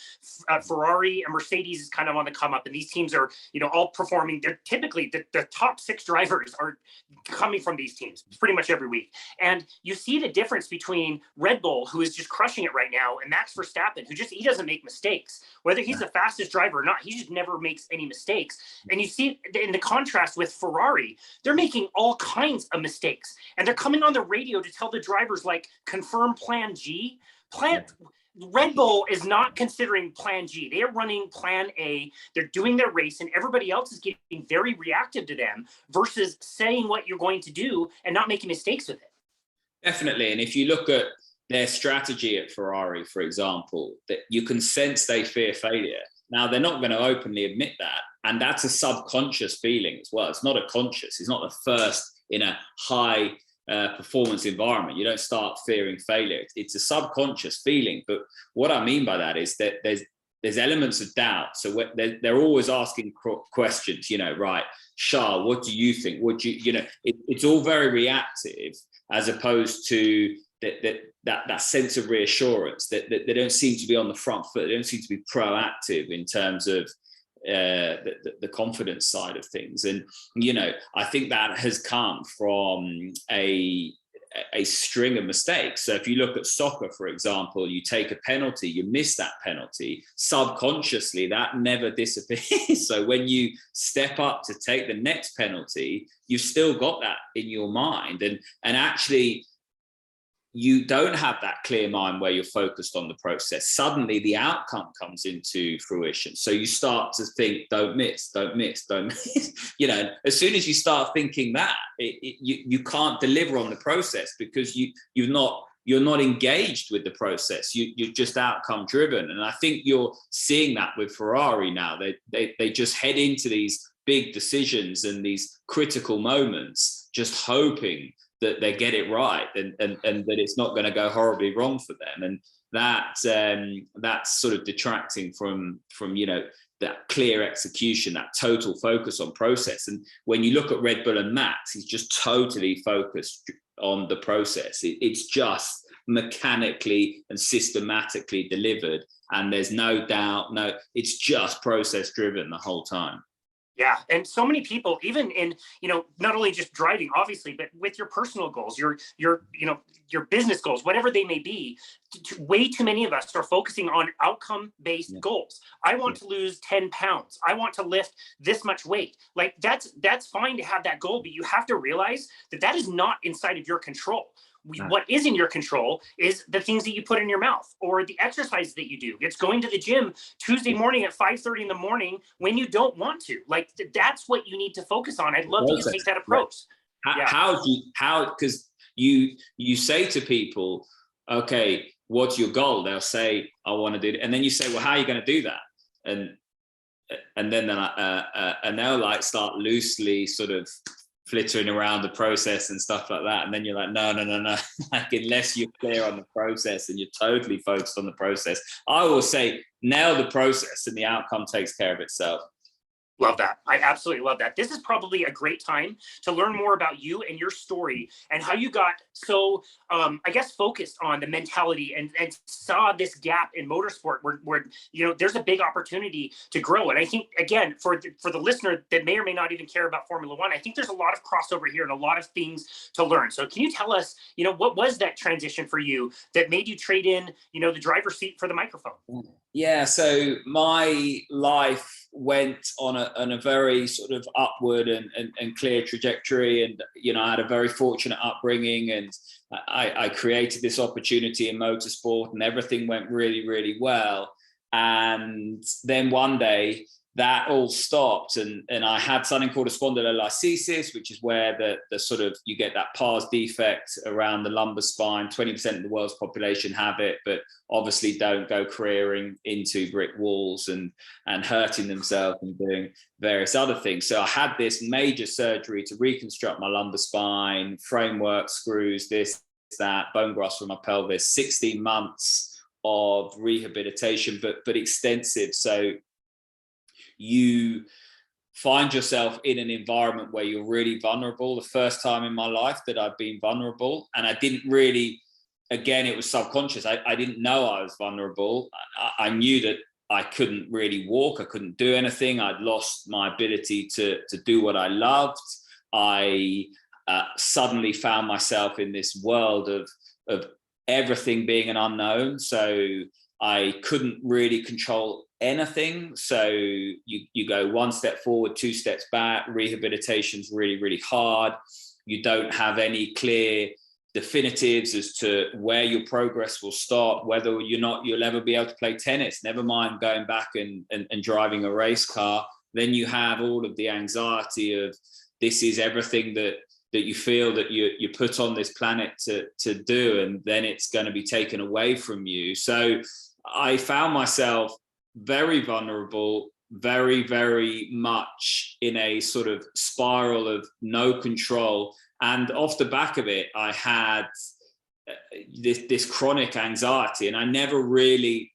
Ferrari and Mercedes is kind of on the come up, and these teams are, you know, all performing. They're typically the top 6 drivers are coming from these teams pretty much every week, and you see the difference between Red Bull, who is just crushing it right now, and Max Verstappen, who he doesn't make mistakes. Whether he's the fastest driver or not, he just never makes any mistakes. And you see in the contrast with Ferrari, they're making all kinds of mistakes, and they're coming on the radio to tell the drivers, like, confirm plan G. Red Bull is not considering plan G. They are running plan A. They're doing their race, and everybody else is getting very reactive to them versus saying what you're going to do and not making mistakes with it. Definitely. And if you look at their strategy at Ferrari, for example, that you can sense they fear failure. Now, they're not going to openly admit that. And that's a subconscious feeling as well. It's not a conscious. It's not the first in a high performance environment. You don't start fearing failure. It's a subconscious feeling. But what I mean by that is that there's elements of doubt. So they're always asking questions, you know, right, Charles, what do you think? It's all very reactive, as opposed to that sense of reassurance that they don't seem to be on the front foot. They don't seem to be proactive in terms of the confidence side of things. And, you know, I think that has come from a string of mistakes. So if you look at soccer, for example, you take a penalty, you miss that penalty, subconsciously that never disappears. So when you step up to take the next penalty, you've still got that in your mind. And actually, you don't have that clear mind where you're focused on the process. Suddenly the outcome comes into fruition. So you start to think, don't miss, don't miss, don't miss. You know, as soon as you start thinking that, you can't deliver on the process, because you're not engaged with the process. You're just outcome driven. And I think you're seeing that with Ferrari now. They just head into these big decisions and these critical moments, just hoping that they get it right, and that it's not going to go horribly wrong for them. And that's sort of detracting from you know, that clear execution, that total focus on process. And when you look at Red Bull and Max, he's just totally focused on the process. It's just mechanically and systematically delivered, and there's no doubt, it's just process driven the whole time. Yeah. And so many people, even in, you know, not only just driving, obviously, but with your personal goals, your business goals, whatever they may be, way too many of us are focusing on outcome-based goals. I want to lose 10 pounds. I want to lift this much weight. Like, that's fine to have that goal, but you have to realize that is not inside of your control. What is in your control is the things that you put in your mouth, or the exercises that you do. It's going to the gym Tuesday morning at 5:30 in the morning when you don't want to. Like, that's what you need to focus on. I'd love that you take that approach. How because you say to people, okay, what's your goal? They'll say, I want to do it. And then you say, well, how are you going to do that? And then they'll like start loosely sort of flittering around the process and stuff like that, and then you're like, no. Like, unless you're clear on the process and you're totally focused on the process, I will say, nail the process and the outcome takes care of itself. Love that. I absolutely love that. This is probably a great time to learn more about you and your story, and how you got so, I guess, focused on the mentality and saw this gap in motorsport where, you know, there's a big opportunity to grow. And I think, again, for the listener that may or may not even care about Formula One, I think there's a lot of crossover here and a lot of things to learn. So can you tell us, you know, what was that transition for you that made you trade in, you know, the driver's seat for the microphone? Yeah, so my life went on a very sort of upward and clear trajectory, and you know, I had a very fortunate upbringing, and I created this opportunity in motorsport, and everything went really, really well. And then one day, that all stopped, and I had something called a spondylolisthesis, which is where the sort of, you get that pars defect around the lumbar spine. 20% of the world's population have it, but obviously don't go careering into brick walls and hurting themselves and doing various other things. So I had this major surgery to reconstruct my lumbar spine, framework, screws, this, that, bone grafts from my pelvis, 16 months of rehabilitation, but extensive. So you find yourself in an environment where you're really vulnerable. The first time in my life that I've been vulnerable, and I didn't really, again, it was subconscious. I didn't know I was vulnerable. I knew that I couldn't really walk. I couldn't do anything. I'd lost my ability to do what I loved. I suddenly found myself in this world of everything being an unknown. So I couldn't really control anything. So you go one step forward, two steps back. Rehabilitation's really, really hard. You don't have any clear definitives as to where your progress will stop, whether you'll ever be able to play tennis, never mind going back and driving a race car. Then you have all of the anxiety of, this is everything that you feel that you put on this planet to do, and then it's going to be taken away from you. So I found myself very vulnerable, very, very much in a sort of spiral of no control. And off the back of it, I had this chronic anxiety, and I never really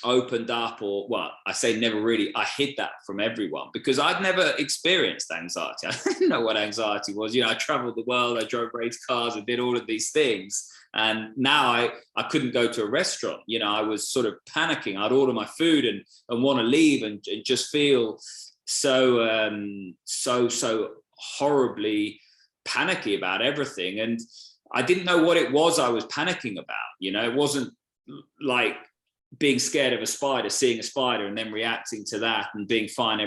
opened up, or, well, I say never really, I hid that from everyone because I'd never experienced anxiety. I didn't know what anxiety was. I traveled the world, I drove race cars, I did all of these things. And now I couldn't go to a restaurant. I was sort of panicking. I'd order my food and want to leave and just feel so horribly panicky about everything. And I didn't know what it was I was panicking about. It wasn't like being scared of a spider, seeing a spider and then reacting to that and being fine.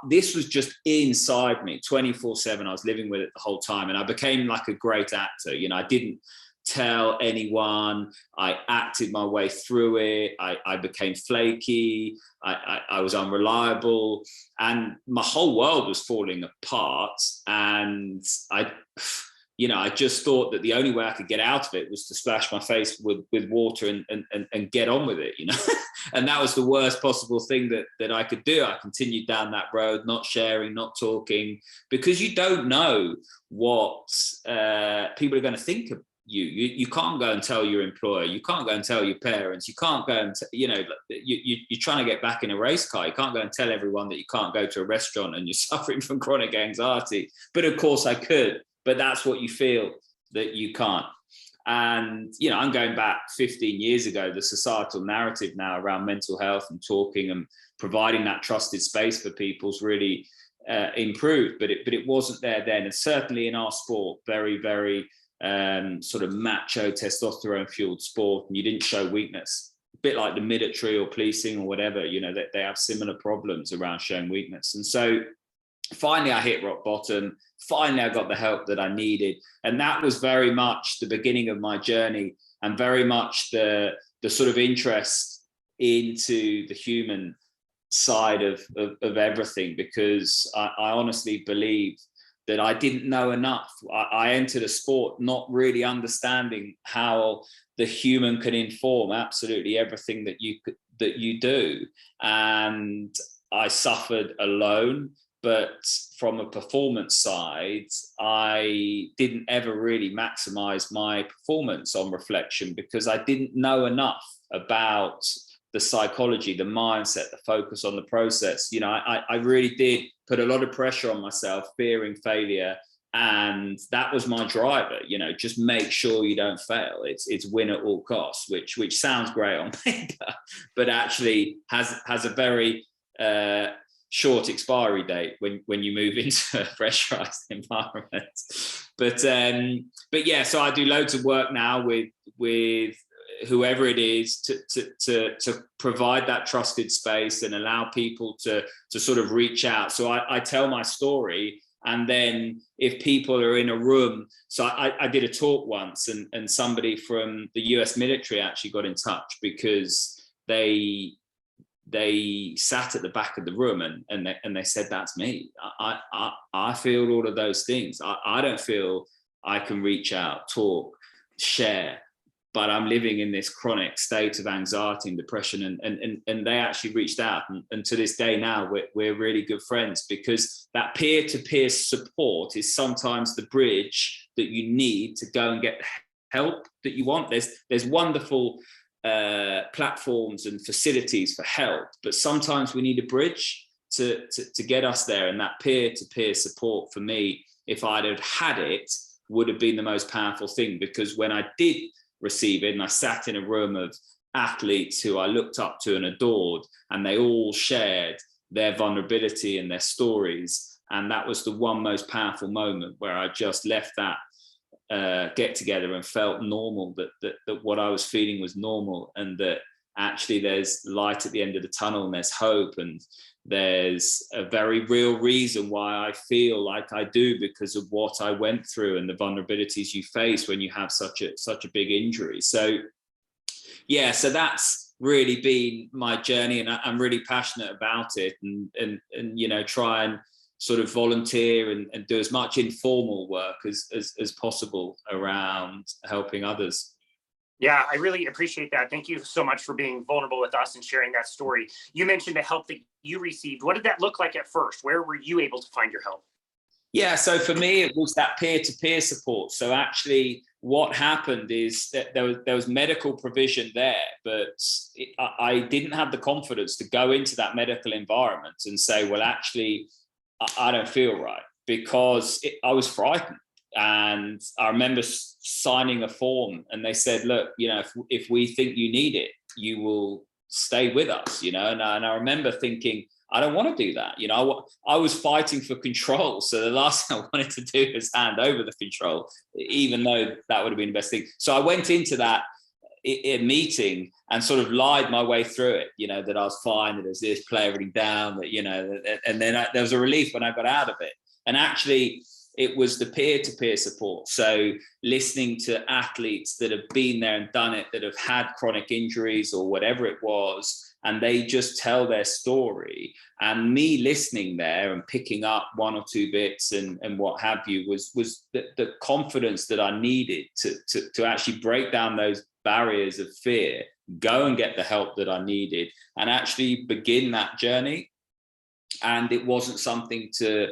This was just inside me 24/7. I was living with it the whole time. And I became like a great actor. I didn't tell anyone. I acted my way through it. I became flaky. I was unreliable, and my whole world was falling apart. And I just thought that the only way I could get out of it was to splash my face with water and get on with it, And that was the worst possible thing that I could do. I continued down that road, not sharing, not talking, because you don't know what people are going to think of you can't go and tell your employer, you can't go and tell your parents, you can't go and you're trying to get back in a race car, you can't go and tell everyone that you can't go to a restaurant and you're suffering from chronic anxiety. But of course I could, but that's what you feel, that you can't. And I'm going back 15 years ago. The societal narrative now around mental health and talking and providing that trusted space for people's really improved, but it wasn't there then. And certainly in our sport, very, very sort of macho, testosterone fueled sport, and you didn't show weakness. A bit like the military or policing or whatever, they have similar problems around showing weakness. And so finally I hit rock bottom. Finally I got the help that I needed, and that was very much the beginning of my journey, and very much the sort of interest into the human side of everything, because I honestly believe that I didn't know enough. I entered a sport not really understanding how the human can inform absolutely everything that you do. And I suffered alone, but from a performance side, I didn't ever really maximize my performance on reflection, because I didn't know enough about the psychology, the mindset, the focus on the process. I really did put a lot of pressure on myself, fearing failure. And that was my driver, just make sure you don't fail. It's win at all costs, which sounds great on paper, but actually has a very short expiry date when you move into a pressurized environment. But yeah, so I do loads of work now with whoever it is to provide that trusted space and allow people to sort of reach out. So I tell my story, and then if people are in a room, so I did a talk once, and somebody from the US military actually got in touch, because they they sat at the back of the room and they said, that's me. I feel all of those things. I don't feel I can reach out, talk, share, but I'm living in this chronic state of anxiety and depression. And they actually reached out. And to this day now, we're really good friends, because that peer-to-peer support is sometimes the bridge that you need to go and get help that you want. There's wonderful platforms and facilities for help, but sometimes we need a bridge to get us there. And that peer-to-peer support, for me, if I'd have had it, would have been the most powerful thing. Because when I did receive it, and I sat in a room of athletes who I looked up to and adored, and they all shared their vulnerability and their stories, and that was the one most powerful moment where I just left that get together and felt normal, that what I was feeling was normal, and that actually there's light at the end of the tunnel, and there's hope, and there's a very real reason why I feel like I do, because of what I went through and the vulnerabilities you face when you have such a big injury. So yeah, so that's really been my journey, and I'm really passionate about it, and you know, try and sort of volunteer and do as much informal work as possible around helping others. Yeah, I really appreciate that. Thank you so much for being vulnerable with us and sharing that story. You mentioned the help that you received. What did that look like at first? Where were you able to find your help? Yeah, so for me, it was that peer-to-peer support. So actually what happened is that there was medical provision there, but I didn't have the confidence to go into that medical environment and say, well, actually, I don't feel right, because I was frightened. And I remember signing a form, and they said, look, you know, if we think you need it, you will stay with us, you know. And I remember thinking, I don't want to do that. You know, I was fighting for control. So the last thing I wanted to do was hand over the control, even though that would have been the best thing. So I went into that meeting and sort of lied my way through it, you know, that I was fine, that there's this, play everything down, that, you know, and then there was a relief when I got out of it. And actually, it was the peer-to-peer support. So listening to athletes that have been there and done it, that have had chronic injuries or whatever it was, and they just tell their story, and me listening there and picking up one or two bits and what have you, was the confidence that I needed to actually break down those barriers of fear, go and get the help that I needed, and actually begin that journey. And it wasn't something to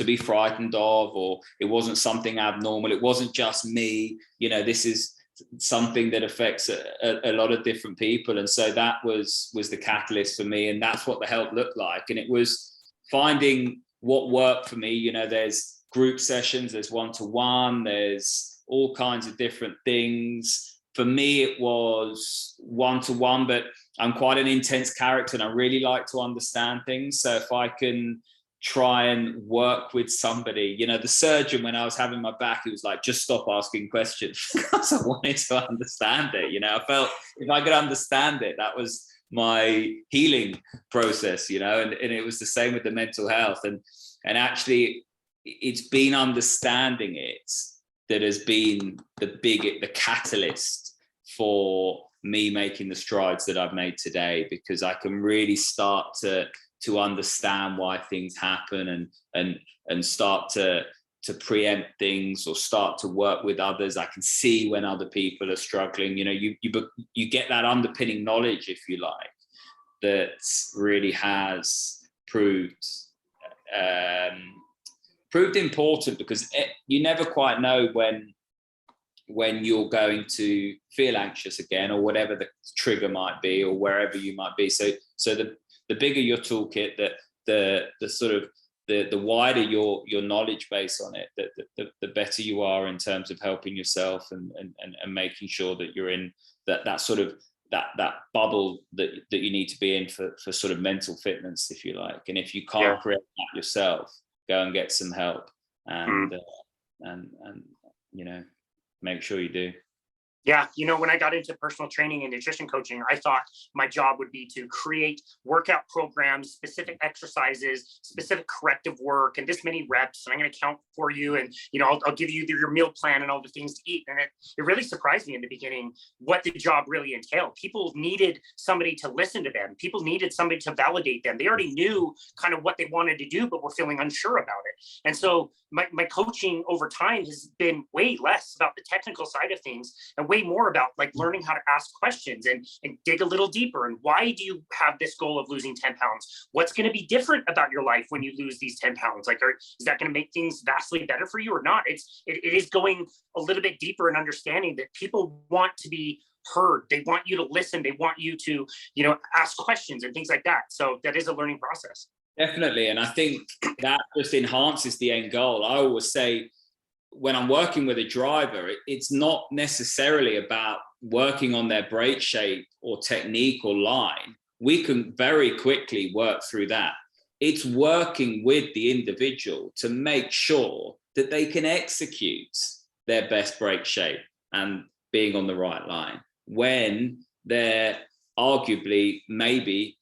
be frightened of, or it wasn't something abnormal. It wasn't just me, you know, this is something that affects a lot of different people. And so that was the catalyst for me. And that's what the help looked like. And it was finding what worked for me. You know, there's group sessions, there's one-to-one, there's all kinds of different things. For me, it was one-to-one, but I'm quite an intense character and I really like to understand things. So if I can try and work with somebody, you know, the surgeon, when I was having my back, he was like, just stop asking questions, because I wanted to understand it. You know, I felt if I could understand it, that was my healing process, you know. And it was the same with the mental health. And actually it's been understanding it that has been the catalyst for me making the strides that I've made today, because I can really start to understand why things happen and start to preempt things, or start to work with others. I can see when other people are struggling. You know, you get that underpinning knowledge, if you like, that really has proved important, because you never quite know when you're going to feel anxious again, or whatever the trigger might be, or wherever you might be. So the bigger your toolkit, the sort of the wider your knowledge base on it, the better you are in terms of helping yourself and making sure that you're in that sort of that bubble that you need to be in for sort of mental fitness, if you like. And if you can't create that yourself, go and get some help, and you know, make sure you do. Yeah, when I got into personal training and nutrition coaching, I thought my job would be to create workout programs, specific exercises, specific corrective work, and this many reps, and I'm going to count for you, and I'll give you your meal plan and all the things to eat. And it really surprised me in the beginning what the job really entailed. People needed somebody to listen to them. People needed somebody to validate them. They already knew kind of what they wanted to do, but were feeling unsure about it. And so my coaching over time has been way less about the technical side of things and way more about like learning how to ask questions and dig a little deeper. And why do you have this goal of losing 10 pounds? What's going to be different about your life when you lose these 10 pounds? Like, is that going to make things vastly better for you or not? It is going a little bit deeper and understanding that people want to be heard. They want you to listen. They want you to, ask questions and things like that. So that is a learning process. Definitely. And I think that just enhances the end goal. I always say, when I'm working with a driver, it's not necessarily about working on their brake shape or technique or line. We can very quickly work through that. It's working with the individual to make sure that they can execute their best brake shape and being on the right line when they're arguably maybe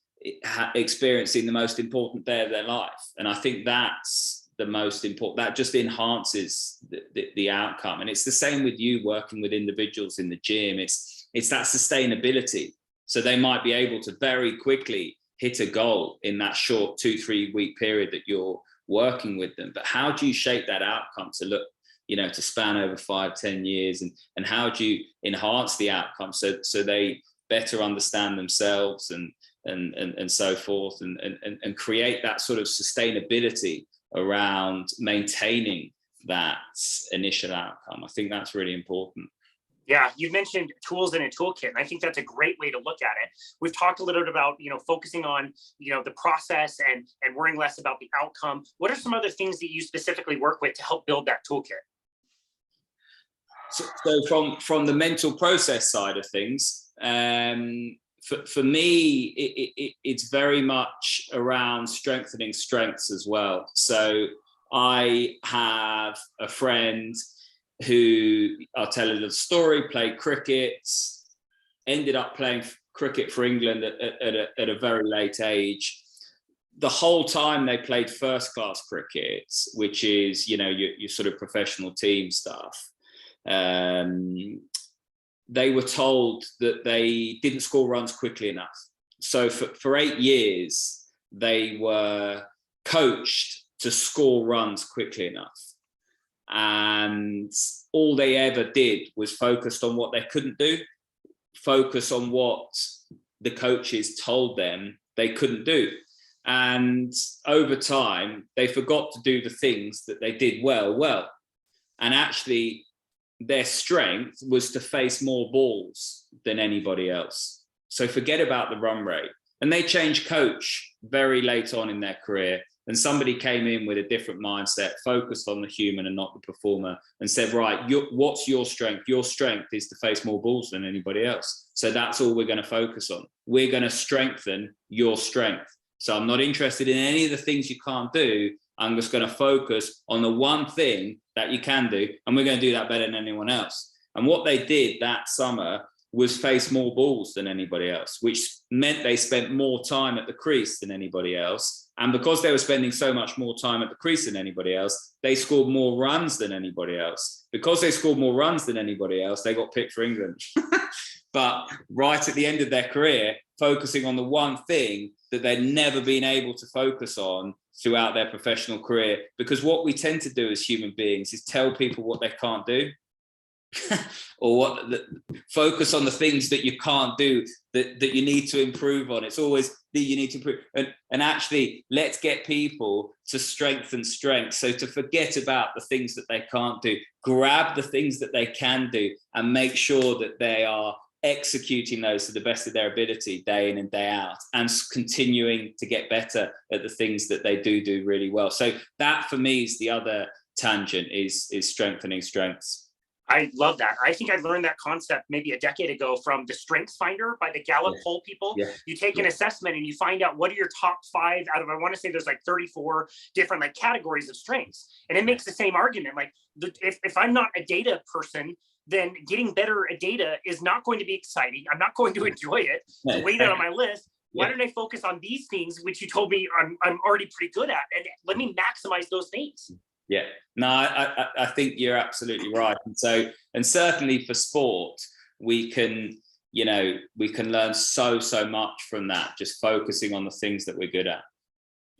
experiencing the most important day of their life. And I think that's the most important. That just enhances the outcome. And it's the same with you working with individuals in the gym. It's that sustainability. So they might be able to very quickly hit a goal in that short 2-3 week period that you're working with them. But how do you shape that outcome to look, to span over 5-10 years, and how do you enhance the outcome so they better understand themselves and so forth, and create that sort of sustainability around maintaining that initial outcome. I think that's really important. Yeah, you mentioned tools in a toolkit, and I think that's a great way to look at it. We've talked a little bit about, focusing on, the process and worrying less about the outcome. What are some other things that you specifically work with to help build that toolkit? So from the mental process side of things, for me, it's very much around strengthening strengths as well. So I have a friend who, I'll tell a little story, played cricket, ended up playing cricket for England at a very late age. The whole time they played first class cricket, which is, your sort of professional team stuff. They were told that they didn't score runs quickly enough. So for 8 years, they were coached to score runs quickly enough. And all they ever did was focused on what they couldn't do, focus on what the coaches told them they couldn't do. And over time, they forgot to do the things that they did well. And actually, their strength was to face more balls than anybody else. So forget about the run rate. And they changed coach very late on in their career. And somebody came in with a different mindset, focused on the human and not the performer, and said, right, what's your strength? Your strength is to face more balls than anybody else. So that's all we're going to focus on. We're going to strengthen your strength. So I'm not interested in any of the things you can't do. I'm just going to focus on the one thing that you can do, and we're going to do that better than anyone else. And what they did that summer was face more balls than anybody else, which meant they spent more time at the crease than anybody else. And because they were spending so much more time at the crease than anybody else, they scored more runs than anybody else. Because they scored more runs than anybody else, they got picked for England. But right at the end of their career, focusing on the one thing that they'd never been able to focus on throughout their professional career. Because what we tend to do as human beings is tell people what they can't do. Or focus on the things that you can't do, that you need to improve on. It's always that you need to improve. And actually, let's get people to strengthen strengths. So to forget about the things that they can't do, grab the things that they can do and make sure that they are executing those to the best of their ability day in and day out, and continuing to get better at the things that they do really well. So that for me is the other tangent, is strengthening strengths. I love that. I think I learned that concept maybe a decade ago from the Strengths Finder by the Gallup poll people. Yeah. You take an assessment and you find out what are your top 5 out of, I want to say there's like 34 different like categories of strengths. And it makes the same argument. Like if I'm not a data person, then getting better at data is not going to be exciting. I'm not going to enjoy it. So way down on my list. Why don't I focus on these things, which you told me I'm already pretty good at, and let me maximize those things. Yeah, no, I think you're absolutely right. And so, and certainly for sport, we can learn so much from that, just focusing on the things that we're good at.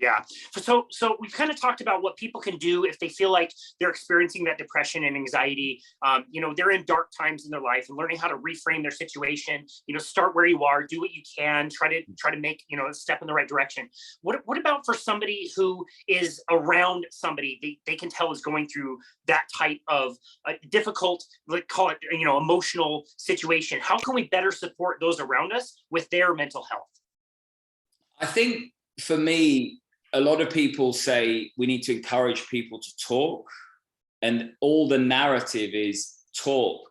Yeah. So we've kind of talked about what people can do if they feel like they're experiencing that depression and anxiety. They're in dark times in their life, and learning how to reframe their situation. Start where you are, do what you can, try to make a step in the right direction. What about for somebody who is around somebody they can tell is going through that type of difficult, let's call it emotional situation? How can we better support those around us with their mental health? I think for me, a lot of people say we need to encourage people to talk, and all the narrative is talk.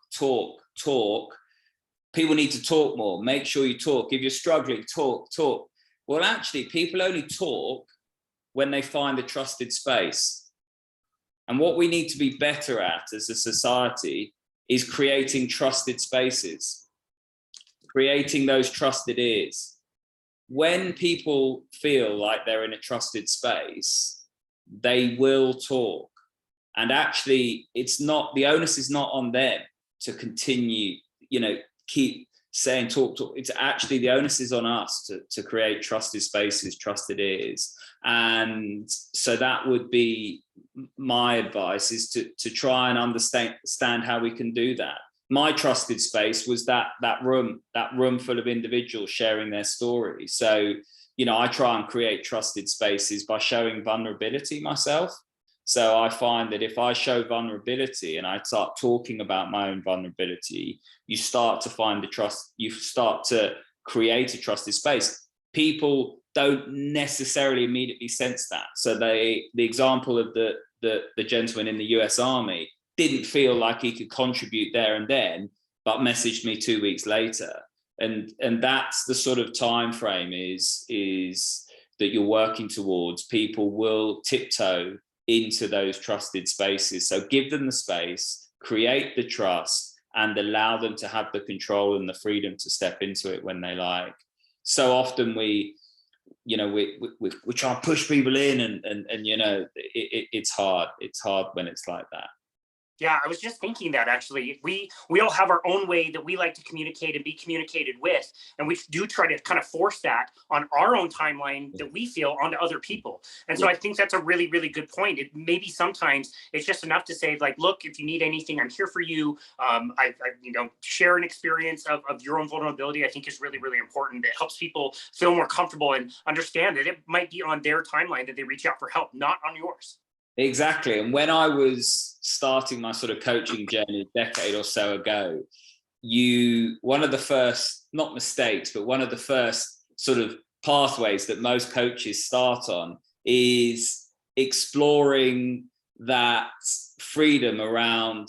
People need to talk more. Make sure you talk. If you're struggling, talk. Well, actually, people only talk when they find a trusted space. And what we need to be better at as a society is creating trusted spaces, creating those trusted ears. When people feel like they're in a trusted space, they will talk. And actually, the onus is not on them to continue, keep saying talk. It's actually, the onus is on us to create trusted spaces, trusted ears. And so that would be my advice, is to try and understand how we can do that. My trusted space was that room full of individuals sharing their story. So, I try and create trusted spaces by showing vulnerability myself. So I find that if I show vulnerability and I start talking about my own vulnerability, you start to find the trust, you start to create a trusted space. People don't necessarily immediately sense that. So the example of the gentleman in the US Army didn't feel like he could contribute there and then, but messaged me 2 weeks later. And that's the sort of time frame is that you're working towards. People will tiptoe into those trusted spaces. So give them the space, create the trust, and allow them to have the control and the freedom to step into it when they like. So often we try and push people in, and it's hard. It's hard when it's like that. Yeah, I was just thinking that actually we all have our own way that we like to communicate and be communicated with, and we do try to kind of force that on our own timeline that we feel onto other people. And so I think that's a really, really good point. It maybe sometimes it's just enough to say, like, look, if you need anything, I'm here for you. I share an experience of your own vulnerability. I think is really, really important. It helps people feel more comfortable and understand that it might be on their timeline that they reach out for help, not on yours. Exactly. And when I was starting my sort of coaching journey a decade or so ago, one of the first, not mistakes, but one of the first sort of pathways that most coaches start on is exploring that freedom around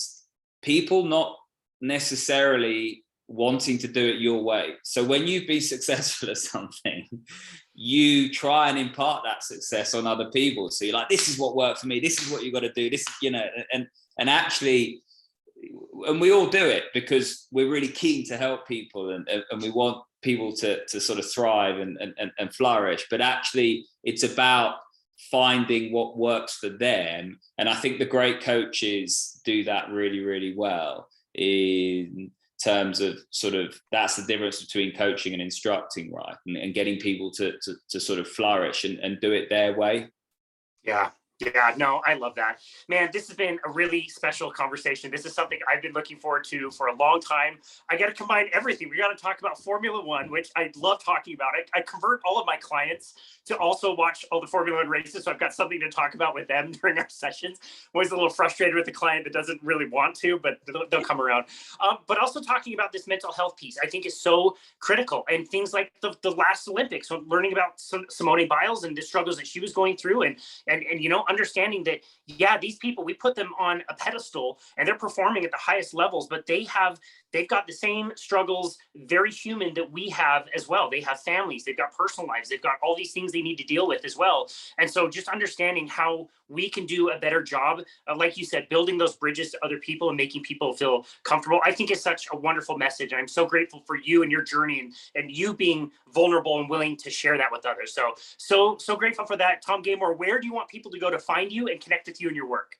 people not necessarily wanting to do it your way. So when you've been successful at something, you try and impart that success on other people. So you're like, this is what worked for me. This is what you got to do. This, and actually, and we all do it because we're really keen to help people, and we want people to sort of thrive and flourish. But actually, it's about finding what works for them. And I think the great coaches do that really, really well in terms of sort of, that's the difference between coaching and instructing, right? And getting people to sort of flourish and do it their way. Yeah, no, I love that. Man, this has been a really special conversation. This is something I've been looking forward to for a long time. I got to combine everything. We got to talk about Formula One, which I love talking about. I convert all of my clients to also watch all the Formula One races, so I've got something to talk about with them during our sessions. I'm always a little frustrated with the client that doesn't really want to, but they'll come around. But also talking about this mental health piece, I think is so critical. And things like the last Olympics, so learning about Simone Biles and the struggles that she was going through, and understanding that, yeah, these people, we put them on a pedestal and they're performing at the highest levels, but they've got the same struggles, very human, that we have as well. They have families, they've got personal lives, they've got all these things they need to deal with as well. And so just understanding how we can do a better job, like you said, building those bridges to other people and making people feel comfortable, I think is such a wonderful message. And I'm so grateful for you and your journey, and you being vulnerable and willing to share that with others. So grateful for that. Tom Gaymor, where do you want people to go to find you and connect with you and your work?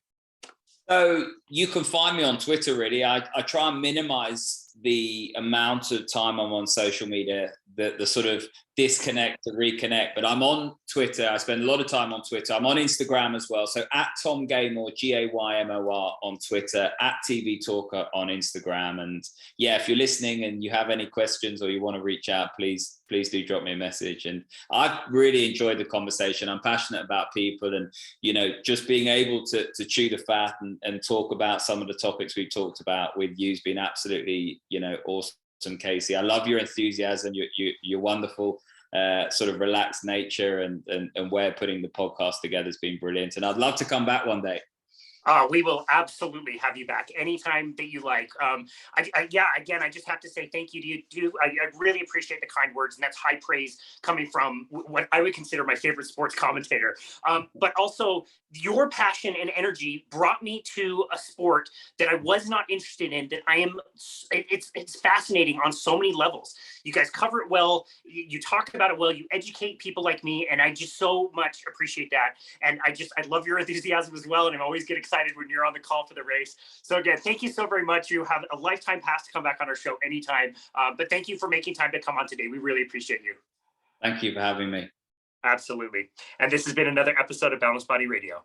So you can find me on Twitter, really. I try and minimize the amount of time I'm on social media, the sort of disconnect to reconnect, but I'm on Twitter. I spend a lot of time on Twitter. I'm on Instagram as well. So at Tom Gaymor, Gaymor on Twitter, at TV Talker on Instagram. And yeah, if you're listening and you have any questions or you want to reach out, please do drop me a message. And I've really enjoyed the conversation. I'm passionate about people, and, you know, just being able to chew the fat and talk about some of the topics we've talked about with you's been absolutely, you know, awesome, Casey. I love your enthusiasm, your wonderful sort of relaxed nature, and way of putting the podcast together has been brilliant. And I'd love to come back one day. We will absolutely have you back anytime that you like. Again, I just have to say thank you to you too. I really appreciate the kind words, and that's high praise coming from what I would consider my favorite sports commentator. But also, your passion and energy brought me to a sport that I was not interested in, that it's fascinating on so many levels. You guys cover it well, you talk about it well, you educate people like me, and I just so much appreciate that. And I love your enthusiasm as well, and I'm always get excited when you're on the call for the race. So again, thank you so very much. You have a lifetime pass to come back on our show anytime, but thank you for making time to come on today. We really appreciate you. Thank you for having me. Absolutely. And this has been another episode of Boundless Body Radio.